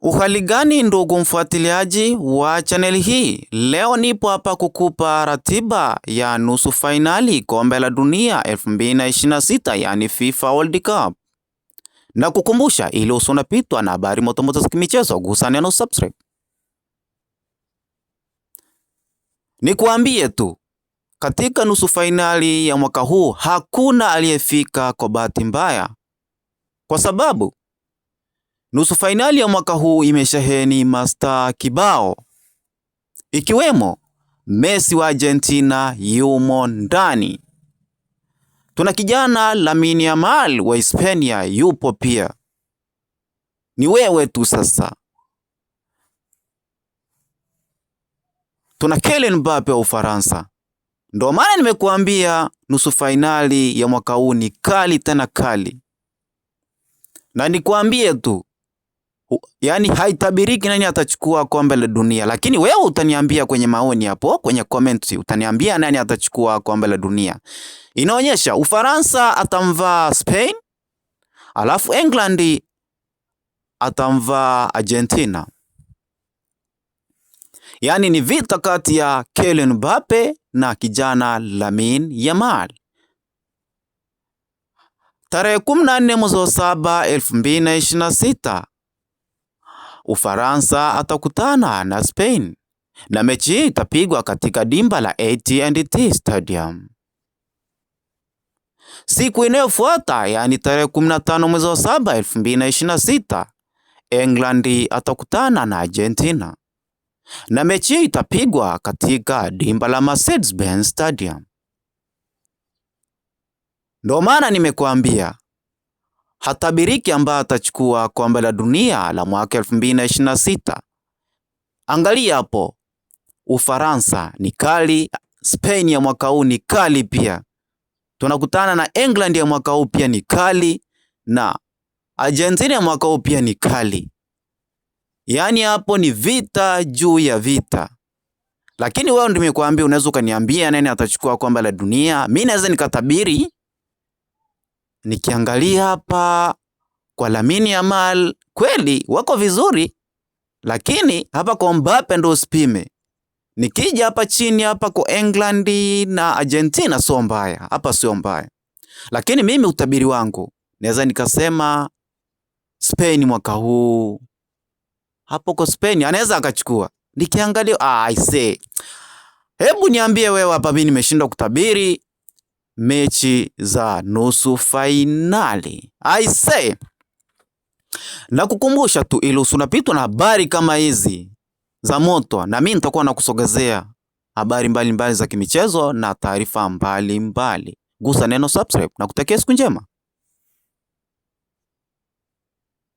Uhali gani ndugu mfuatiliaji wa chaneli hii, leo nipo hapa kukupa ratiba ya nusu fainali kombe la dunia 2026 yani FIFA World Cup. Na kukumbusha ili usunapitwa na habari motomoto za kimichezo, gusa neno subscribe. Nikuambie tu, katika nusu fainali ya mwaka huu hakuna aliyefika kwa bahati mbaya, kwa sababu nusu fainali ya mwaka huu imesheheni mastaa kibao, ikiwemo Messi wa Argentina yumo ndani. Tuna kijana Lamine Yamal wa Hispania yupo pia. Ni wewe tu sasa. Tuna Kylian Mbappe wa Ufaransa. Ndio maana nimekuambia nusu fainali ya mwaka huu ni kali tena kali. Na nikuambie tu, yani haitabiriki nani atachukua kombe la dunia, lakini wewe utaniambia kwenye maoni hapo, kwenye comments utaniambia nani atachukua kombe la dunia. Inaonyesha Ufaransa atamvaa Spain, alafu England atamvaa Argentina. Yani ni vita kati ya Kylian Mbappe na kijana Lamine Yamal. Tarehe 14 mwezi wa 7 2026 Ufaransa atakutana na Spain, na mechi hii itapigwa katika dimba la AT&T Stadium. Siku inayofuata, yani tarehe 15 mwezi wa 7 2026, England atakutana na Argentina, na mechi hii itapigwa katika dimba la Mercedes-Benz Stadium. Ndio maana nimekuambia hatabiriki ambaye atachukua kombe la dunia la mwaka 2026. Angalia hapo, Ufaransa ni kali, Spain ya mwaka huu ni kali pia. Tunakutana na England ya mwaka huu pia ni kali, na Argentina ya mwaka huu pia ni kali. Yaani hapo ni vita juu ya vita. Lakini wewe ndio nimekuambia unaweza ukaniambia nani atachukua kombe la dunia. Mimi naweza nikatabiri. Nikiangalia hapa kwa Lamine Yamal kweli wako vizuri, lakini hapa kwa Mbappe ndo usipime. Nikija hapa chini hapa kwa England na Argentina sio mbaya, hapa sio mbaya. Lakini mimi utabiri wangu naweza nikasema Spain mwaka huu, hapo kwa Spain anaweza akachukua. Nikiangalia I say, hebu niambie wewe hapa, mimi nimeshindwa kutabiri mechi za nusu fainali. I say, na kukumbusha tu ili usunapitwa na habari kama hizi za moto, na mimi nitakuwa nakusogezea habari mbalimbali za kimichezo na taarifa mbalimbali. Gusa neno subscribe na kutakia siku njema.